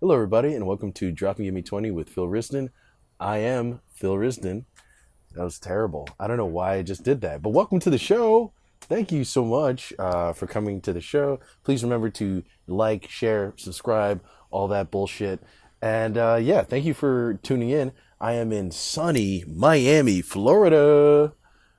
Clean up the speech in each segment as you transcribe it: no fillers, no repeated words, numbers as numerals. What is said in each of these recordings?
Hello, everybody, and welcome to Dropping Give Me 20 with Phil Rizdon. I am Phil Rizdon. That was terrible. I don't know why I just did that, but welcome to the show. Thank you so much for coming to the show. Please remember to like, share, subscribe, all that bullshit. And yeah, thank you for tuning in. I am in sunny Miami, Florida.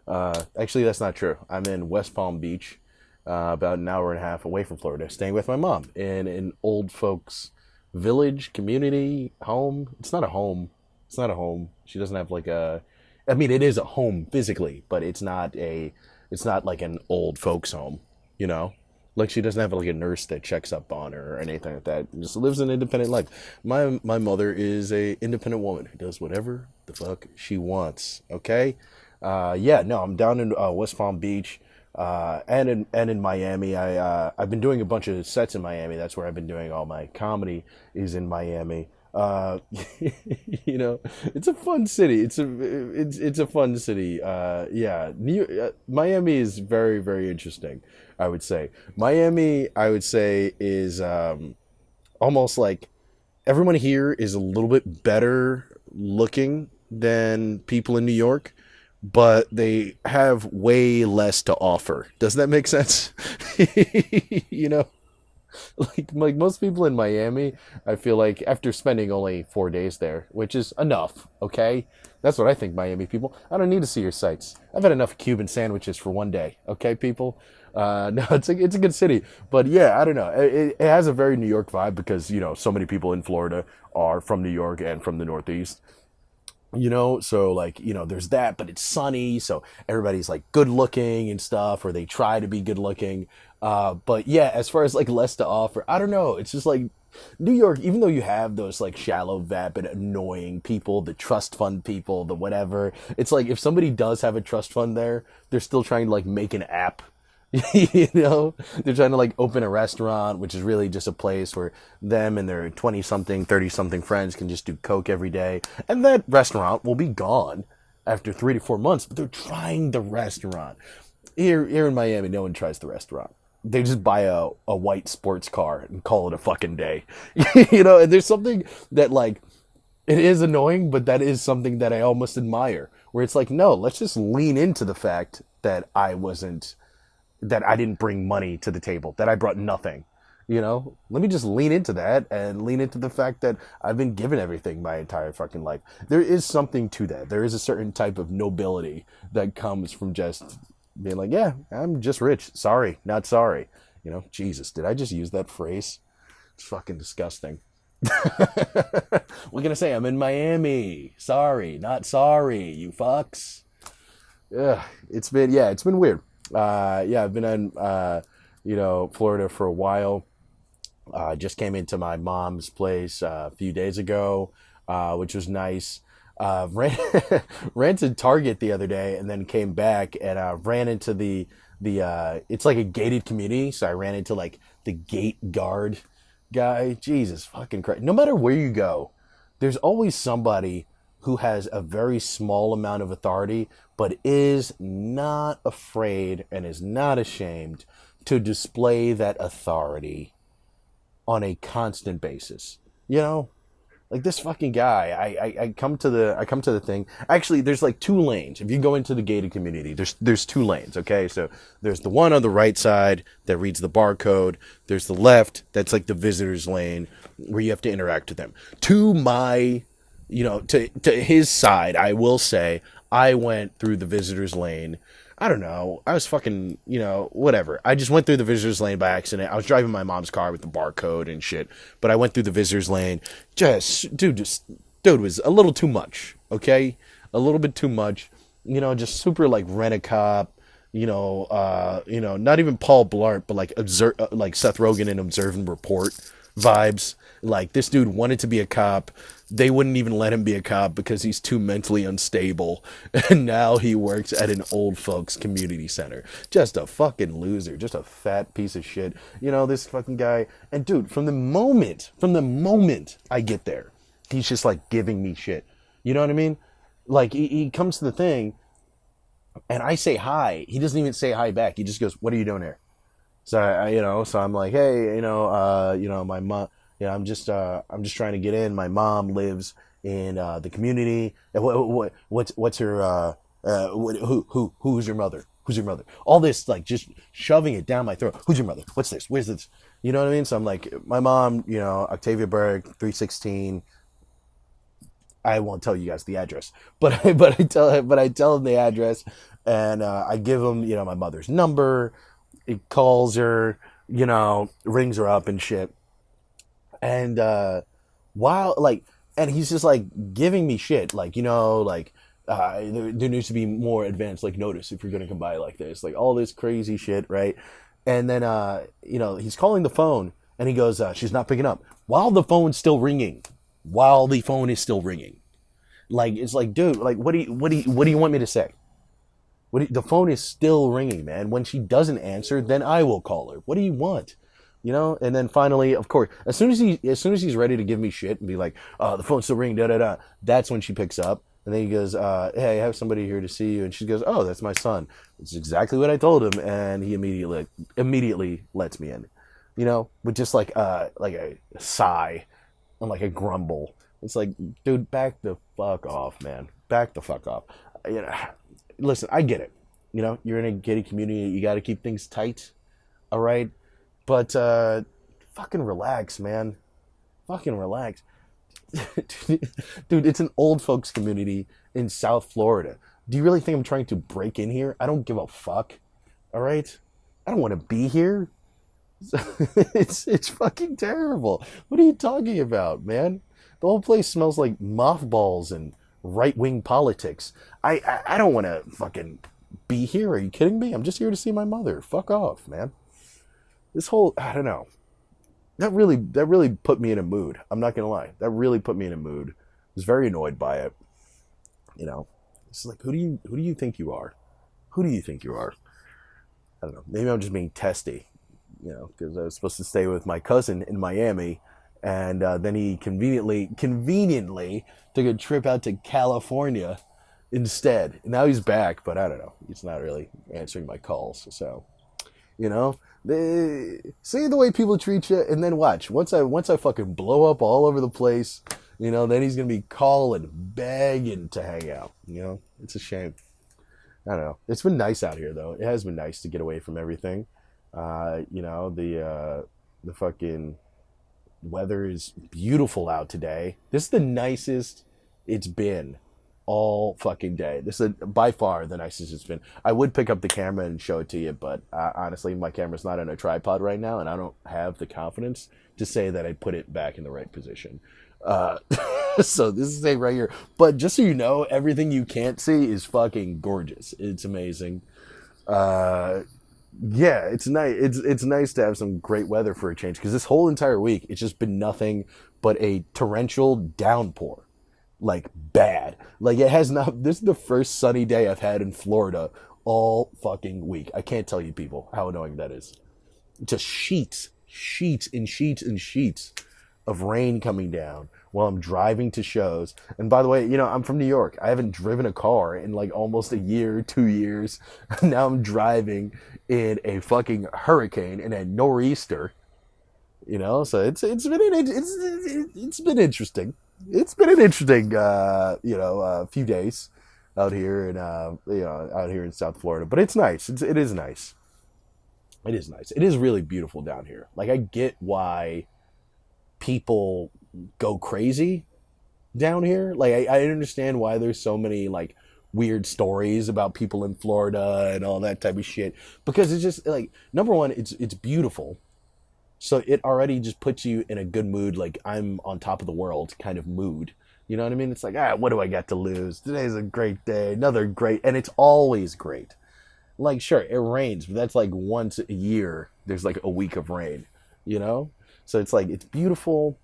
Actually, that's not true. I'm in West Palm Beach, about an hour and a half away from Florida, staying with my mom in an old folks village, community, home. It's not a home. It's not a home. She doesn't have like a. I mean, it is a home physically, but it's not a. It's not like an old folks home, you know. Like she doesn't have like a nurse that checks up on her or anything like that. Just lives an independent life. My mother is a independent woman who does whatever the fuck she wants. Okay, yeah, no, I'm down in West Palm Beach, and in Miami. I've been doing a bunch of sets in Miami. That's where I've been doing all my comedy is in Miami. Uh, you know, it's a fun city. It's a fun city. Yeah, Miami is very very interesting. I would say Miami. I would say is almost like everyone here is a little bit better looking than people in New York, but they have way less to offer. Does that make sense? you know, like most people in Miami, I feel like after spending only 4 days there, which is enough, okay? That's what I think, Miami people. I don't need to see your sights. I've had enough Cuban sandwiches for one day, okay, people? No, it's a good city, but yeah, I don't know. It has a very New York vibe because so many people in Florida are from New York and from the Northeast, so like there's that, but it's sunny, so everybody's like good looking and stuff, or they try to be good looking. But yeah, as far as like less to offer, I don't know, it's just like New York, even though you have those like shallow, vapid, annoying people, the trust fund people, the whatever, it's like if somebody does have a trust fund there, they're still trying to like make an app. They're trying to like open a restaurant, which is really just a place where them and their 20 something, 30 something friends can just do coke every day. And that restaurant will be gone after 3 to 4 months, but they're trying the restaurant. Here in Miami, no one tries the restaurant. They just buy a white sports car and call it a fucking day. And there's something that like, it is annoying, but that is something that I almost admire. Where it's like, no, let's just lean into the fact that I didn't bring money to the table, that I brought nothing. Let me just lean into that and lean into the fact that I've been given everything my entire fucking life. There is something to that. There is a certain type of nobility that comes from just being like, yeah, I'm just rich. Sorry, not sorry. Jesus, did I just use that phrase? It's fucking disgusting. What can I say? I'm in Miami. Sorry, not sorry, you fucks. Ugh, it's been weird. Yeah, I've been in Florida for a while. Just came into my mom's place a few days ago, which was nice. Ran ran to Target the other day and then came back and ran into the it's like a gated community, so I ran into like the gate guard guy. Jesus fucking Christ! No matter where you go, there's always somebody who has a very small amount of authority, but is not afraid and is not ashamed to display that authority on a constant basis. Like this fucking guy. I come to the thing. Actually, there's like two lanes. If you go into the gated community, there's two lanes. Okay, so there's the one on the right side that reads the barcode. There's the left that's like the visitors lane where you have to interact with them. To my to his side, I will say I went through the visitors lane. I don't know. I was fucking, whatever. I just went through the visitors lane by accident. I was driving my mom's car with the barcode and shit, but I went through the visitors lane. Dude, was a little too much. Okay, a little bit too much. Just super like rent a cop. Not even Paul Blart, but like Seth Rogen in Observe and Report vibes. Like this dude wanted to be a cop. They wouldn't even let him be a cop because he's too mentally unstable. And now he works at an old folks community center. Just a fucking loser. Just a fat piece of shit. This fucking guy. And dude, from the moment I get there, he's just like giving me shit. You know what I mean? Like he comes to the thing and I say hi. He doesn't even say hi back. He just goes, "What are you doing here?" So so I'm like, "Hey, my mom." Yeah, I'm just trying to get in. My mom lives in the community. And what's her who's your mother? Who's your mother? All this like just shoving it down my throat. Who's your mother? What's this? Where's this? You know what I mean? So I'm like, my mom, Octavia Berg, 316. I won't tell you guys the address, but I tell them the address, and I give them my mother's number. It calls her, rings her up and shit. And while like, and he's just like giving me shit, like there needs to be more advanced like notice if you're gonna come by like this, like all this crazy shit, right? And then he's calling the phone, and he goes, she's not picking up while the phone's still ringing, while the phone is still ringing. Like it's like, dude, like what do you want me to say? The phone is still ringing, man. When she doesn't answer, then I will call her. What do you want? And then finally, of course, as soon as he's ready to give me shit and be like, the phone's still ringing, da da da, that's when she picks up. And then he goes, hey, I have somebody here to see you. And she goes, oh, that's my son. It's exactly what I told him. And he immediately lets me in, with just like a sigh and like a grumble. It's like, dude, back the fuck off, man. Back the fuck off. Listen, I get it. You're in a gated community. You got to keep things tight. All right. But fucking relax, man. Fucking relax. Dude, it's an old folks community in South Florida. Do you really think I'm trying to break in here? I don't give a fuck. All right? I don't want to be here. It's fucking terrible. What are you talking about, man? The whole place smells like mothballs and right-wing politics. I don't want to fucking be here. Are you kidding me? I'm just here to see my mother. Fuck off, man. This whole, I don't know. That really put me in a mood. I'm not gonna lie. That really put me in a mood. I was very annoyed by it. It's like, who do you think you are? Who do you think you are? I don't know. Maybe I'm just being testy. Because I was supposed to stay with my cousin in Miami, and then he conveniently took a trip out to California instead. And now he's back, but I don't know. He's not really answering my calls. So, see the way people treat you, and then watch. Once I fucking blow up all over the place, then he's gonna be calling, begging to hang out. It's a shame. I don't know. It's been nice out here though. It has been nice to get away from everything. The fucking weather is beautiful out today. This is the nicest it's been all fucking day. This is by far the nicest it's been. I would pick up the camera and show it to you, but honestly, my camera's not on a tripod right now, and I don't have the confidence to say that I put it back in the right position. So this is it right here. But just so you know, everything you can't see is fucking gorgeous. It's amazing. Yeah, it's nice. It's nice to have some great weather for a change, because this whole entire week it's just been nothing but a torrential downpour. Like bad. Like it has not. This is the first sunny day I've had in Florida all fucking week. I can't tell you people how annoying that is. Just sheets and sheets of rain coming down while I'm driving to shows. And by the way, I'm from New York. I haven't driven a car in like almost a year, 2 years. Now I'm driving in a fucking hurricane and a nor'easter. So it's been interesting. It's been an interesting, few days out here in South Florida. But it's nice. It is nice. It is nice. It is really beautiful down here. Like I get why people go crazy down here. Like I understand why there's so many like weird stories about people in Florida and all that type of shit. Because it's just like, number one, it's beautiful. So it already just puts you in a good mood, like I'm on top of the world kind of mood. You know what I mean? It's like, what do I got to lose? Today's a great day, another great, and it's always great. Like, sure, it rains, but that's like once a year, there's like a week of rain, So it's like, it's beautiful.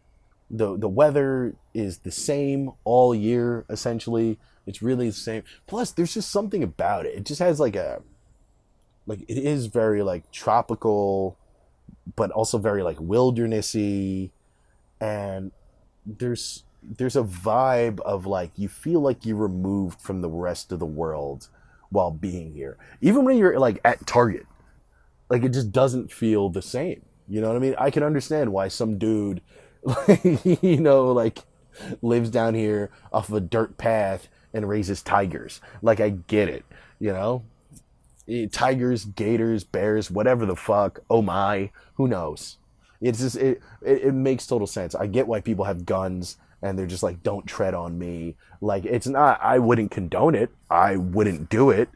The weather is the same all year, essentially. It's really the same. Plus, there's just something about it. It just has it is very like tropical, but also very like wildernessy, and there's a vibe of like you feel like you're removed from the rest of the world while being here. Even when you're like at Target, like it just doesn't feel the same. You know what I mean? I can understand why some dude like lives down here off of a dirt path and raises tigers. Like I get it, you know? Tigers, gators, bears, whatever the fuck. Oh my, who knows? It's just it makes total sense. I get why people have guns and they're just like, don't tread on me. Like it's not. I wouldn't condone it. I wouldn't do it.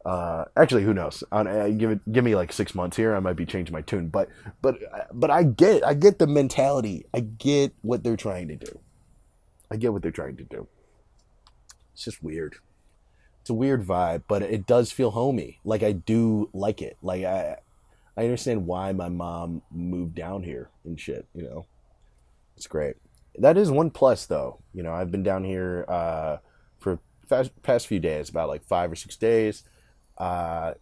Actually, who knows? Give me like 6 months here. I might be changing my tune. But I get the mentality. I get what they're trying to do. I get what they're trying to do. It's just weird. It's a weird vibe, but it does feel homey. Like I do like it. Like I understand why my mom moved down here and shit. It's great. That is one plus though. I've been down here for past few days, about like 5 or 6 days. Uh,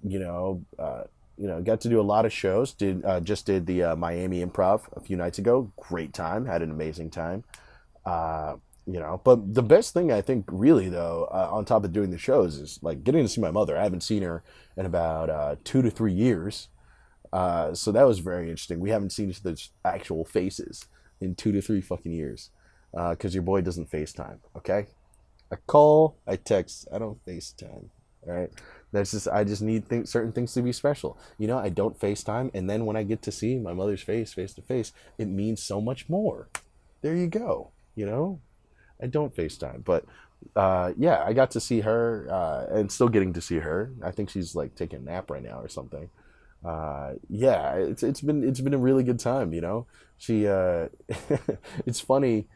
got to do a lot of shows. Just did the Miami Improv a few nights ago. Great time. Had an amazing time. Uh, but the best thing I think really though, on top of doing the shows, is like getting to see my mother. I haven't seen her in about 2 to 3 years. So that was very interesting. We haven't seen each other's actual faces in 2 to 3 fucking years. Because your boy doesn't FaceTime. Okay, I call, I text, I don't FaceTime. All right, I just need certain things to be special. I don't FaceTime, and then when I get to see my mother's face to face, it means so much more. There you go. I don't FaceTime, but yeah, I got to see her, and still getting to see her. I think she's like taking a nap right now or something. Yeah, it's been a really good time. She it's funny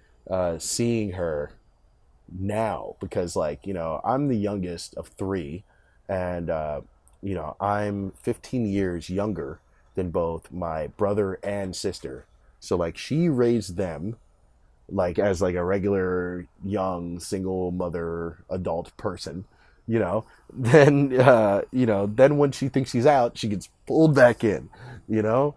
seeing her now because like I'm the youngest of three, and I'm 15 years younger than both my brother and sister. So like she raised them like as like a regular young single mother adult person, then when she thinks she's out, she gets pulled back in, you know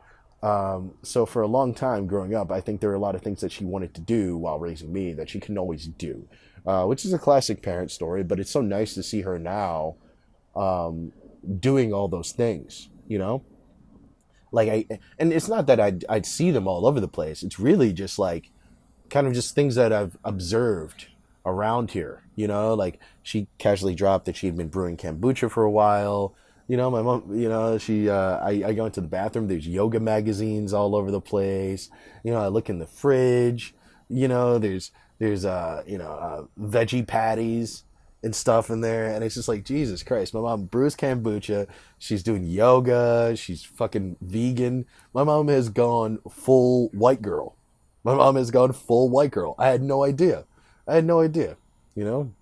so for a long time growing up, I think there were a lot of things that she wanted to do while raising me that she couldn't always do, which is a classic parent story. But it's so nice to see her now doing all those things, like and it's not that I'd see them all over the place. It's really just like kind of just things that I've observed around here. Like she casually dropped that she had been brewing kombucha for a while. My mom, I go into the bathroom, there's yoga magazines all over the place. I look in the fridge, there's veggie patties and stuff in there. And it's just like, Jesus Christ, my mom brews kombucha. She's doing yoga. She's fucking vegan. My mom has gone full white girl. My mom has gone full white girl. I had no idea. You know?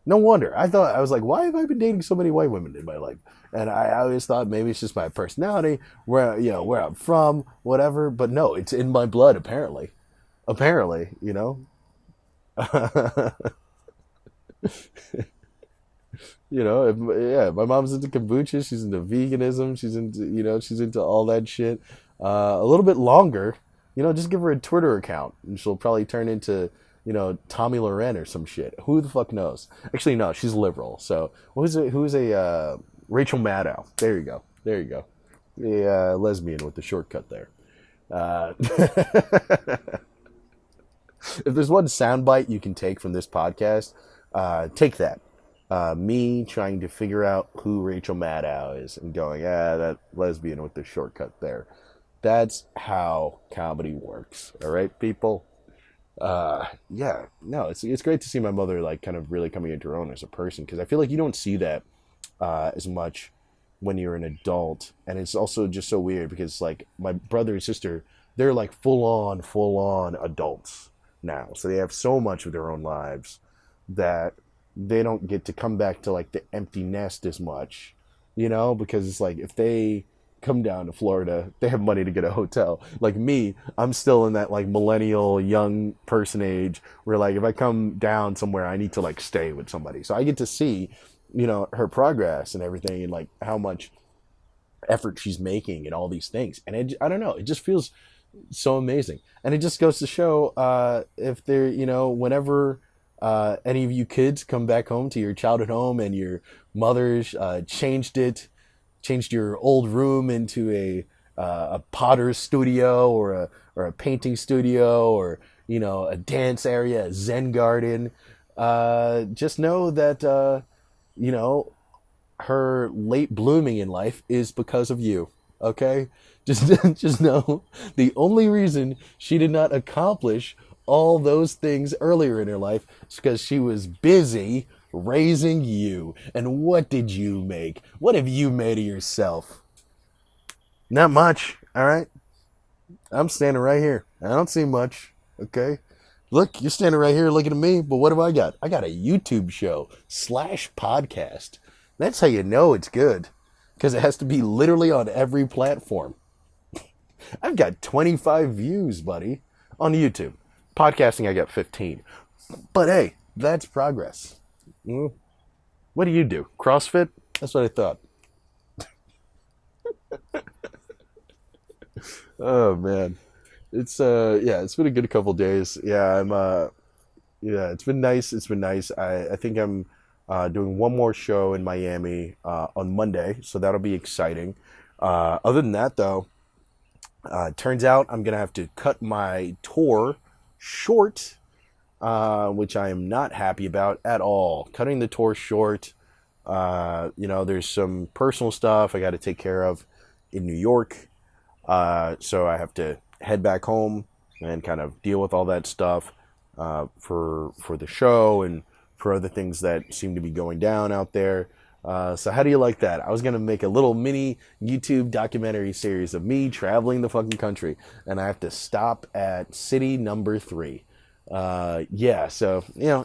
No wonder. I was like, why have I been dating so many white women in my life? And I always thought maybe it's just my personality, where I'm from, whatever. But no, it's in my blood, apparently. Apparently. Yeah, my mom's into kombucha. She's into veganism. She's into all that shit. A little bit longer. Just give her a Twitter account and she'll probably turn into, Tommy Loren or some shit. Who the fuck knows? Actually, no, she's liberal. So who's a Rachel Maddow? There you go. The lesbian with the shortcut there. If there's one soundbite you can take from this podcast, take that. Me trying to figure out who Rachel Maddow is and going, that lesbian with the shortcut there. That's how comedy works. All right, people. Yeah, no, it's great to see my mother like kind of really coming into her own as a person, because I feel like you don't see that as much when you're an adult. And it's also just so weird because like my brother and sister, they're like full on adults now, so they have so much of their own lives that they don't get to come back to like the empty nest as much, because it's like if they come down to Florida, they have money to get a hotel. Like me, I'm still in that like millennial young person age where like if I come down somewhere, I need to like stay with somebody. So I get to see, her progress and everything, and like how much effort she's making and all these things. And I don't know, it just feels so amazing. And it just goes to show if they're, whenever any of you kids come back home to your childhood home and your mother's changed your old room into a potter's studio or or a painting studio or, a dance area, a Zen garden, just know that, you know, her late blooming in life is because of you. Okay? Just just know the only reason she did not accomplish all those things earlier in her life is because she was busy raising you. And what did you make? What have you made of yourself? Not much, all right? I'm standing right here. I don't see much, okay? Look, you're standing right here looking at me, but what have I got? I got a YouTube show / podcast. That's how you know it's good, because it has to be literally on every platform. I've got 25 views, buddy, on YouTube. Podcasting, I got 15. But hey, that's progress. What do you do? CrossFit? That's what I thought. Oh man, it's been a good couple days. It's been nice. It's been nice. I think I'm doing one more show in Miami on Monday, so that'll be exciting. Other than that, though, turns out I'm gonna have to cut my tour short, which I am not happy about at all. Cutting the tour short. There's some personal stuff I got to take care of in New York. So I have to head back home and kind of deal with all that stuff for the show and for other things that seem to be going down out there. So how do you like that? I was going to make a little mini YouTube documentary series of me traveling the fucking country, and I have to stop at city number 3. So,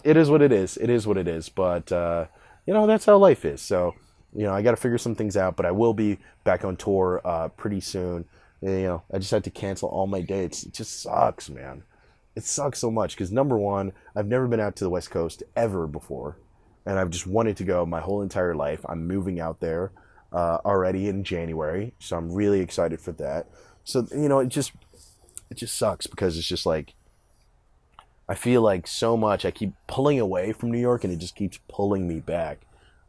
it is what it is. It is what it is. But, that's how life is. So, I got to figure some things out, but I will be back on tour pretty soon. I just had to cancel all my dates. It just sucks, man. It sucks so much because, number one, I've never been out to the West Coast ever before, and I've just wanted to go my whole entire life. I'm moving out there already in January, so I'm really excited for that. So, it just sucks because it's just like I feel like so much I keep pulling away from New York, and it just keeps pulling me back.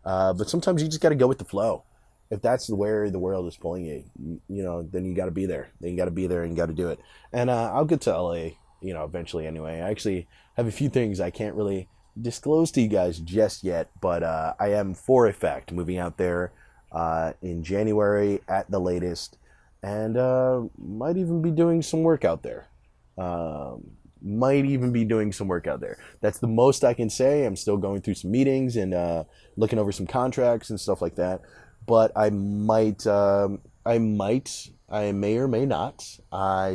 But sometimes you just got to go with the flow. If that's where the world is pulling you, then you got to be there. Then you got to be there and you got to do it. And I'll get to LA, eventually anyway. I actually have a few things I can't really disclose to you guys just yet, but I am for a fact moving out there in January at the latest, and might even be doing some work out there. That's the most I can say. I'm still going through some meetings and looking over some contracts and stuff like that. But I may or may not, I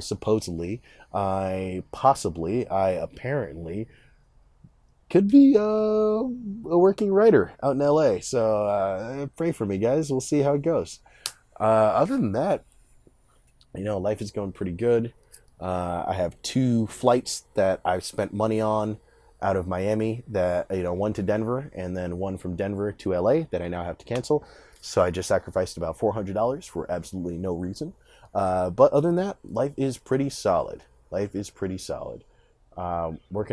apparently could be a working writer out in LA. So pray for me, guys. We'll see how it goes. Other than that, life is going pretty good. I have 2 flights that I've spent money on out of Miami, that one to Denver and then one from Denver to LA that I now have to cancel. So I just sacrificed about $400 for absolutely no reason. But other than that, life is pretty solid. Working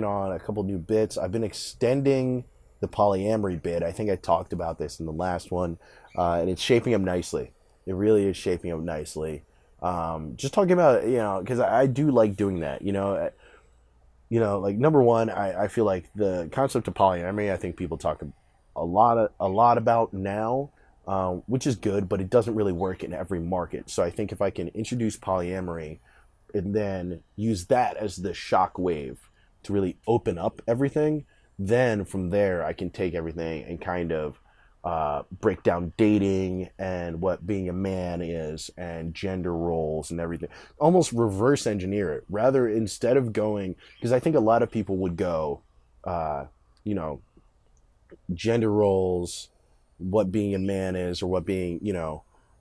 on a couple new bits. I've been extending the polyamory bit. I think I talked about this in the last one, and it's shaping up nicely. It really is shaping up nicely. Just talking about, because I do like doing that, like number one, I feel like the concept of polyamory, I think people talk a lot about now, which is good, but it doesn't really work in every market. So I think if I can introduce polyamory and then use that as the shock wave to really open up everything, then from there I can take everything and kind of break down dating and what being a man is and gender roles and everything. Almost reverse engineer it. Rather, instead of going, because I think a lot of people would go, gender roles, what being a man is, or what being,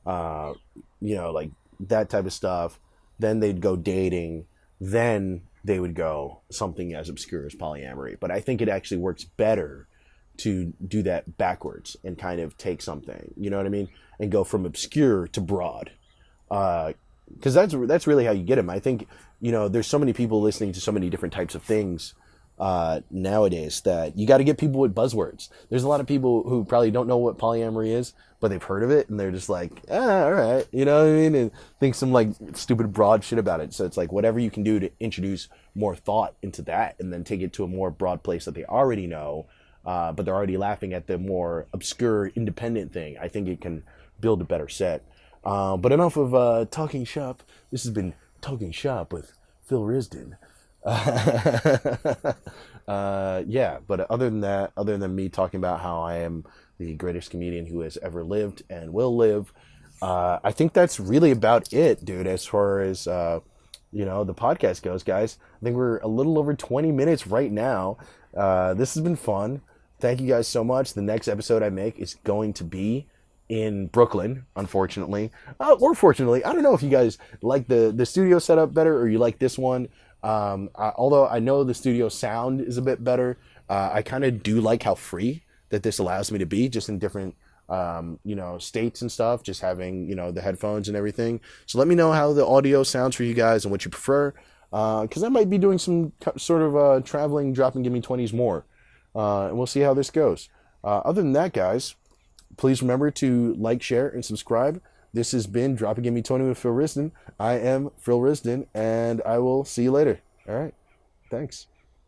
like that type of stuff. Then they'd go dating. Then they would go something as obscure as polyamory. But I think it actually works better to do that backwards and kind of take something, you know what I mean? And go from obscure to broad. Because that's really how you get them. I think, there's so many people listening to so many different types of things nowadays, that you got to get people with buzzwords. There's a lot of people who probably don't know what polyamory is, but they've heard of it and they're just like, all right, you know what I mean? And think some like stupid broad shit about it. So it's like whatever you can do to introduce more thought into that and then take it to a more broad place that they already know, but they're already laughing at the more obscure independent thing. I think it can build a better set. But enough of talking shop. This has been Talking Shop with Phil Rizdon. Yeah, but other than that, other than me talking about how I am the greatest comedian who has ever lived and will live, I think that's really about it, dude, as far as the podcast goes, guys. I think we're a little over 20 minutes right now. This has been fun. Thank you guys so much. The next episode I make is going to be in Brooklyn, unfortunately, or fortunately. I don't know if you guys like the studio setup better or you like this one. Although I know the studio sound is a bit better, I kind of do like how free that this allows me to be, just in different states and stuff, just having the headphones and everything. So let me know how the audio sounds for you guys and what you prefer, because I might be doing some sort of traveling, dropping Gimme 20s more, and we'll see how this goes. Other than that, guys, please remember to like, share, and subscribe. This has been Drop a Gimme 20 with Phil Rizdon. I am Phil Rizdon, and I will see you later. All right. Thanks.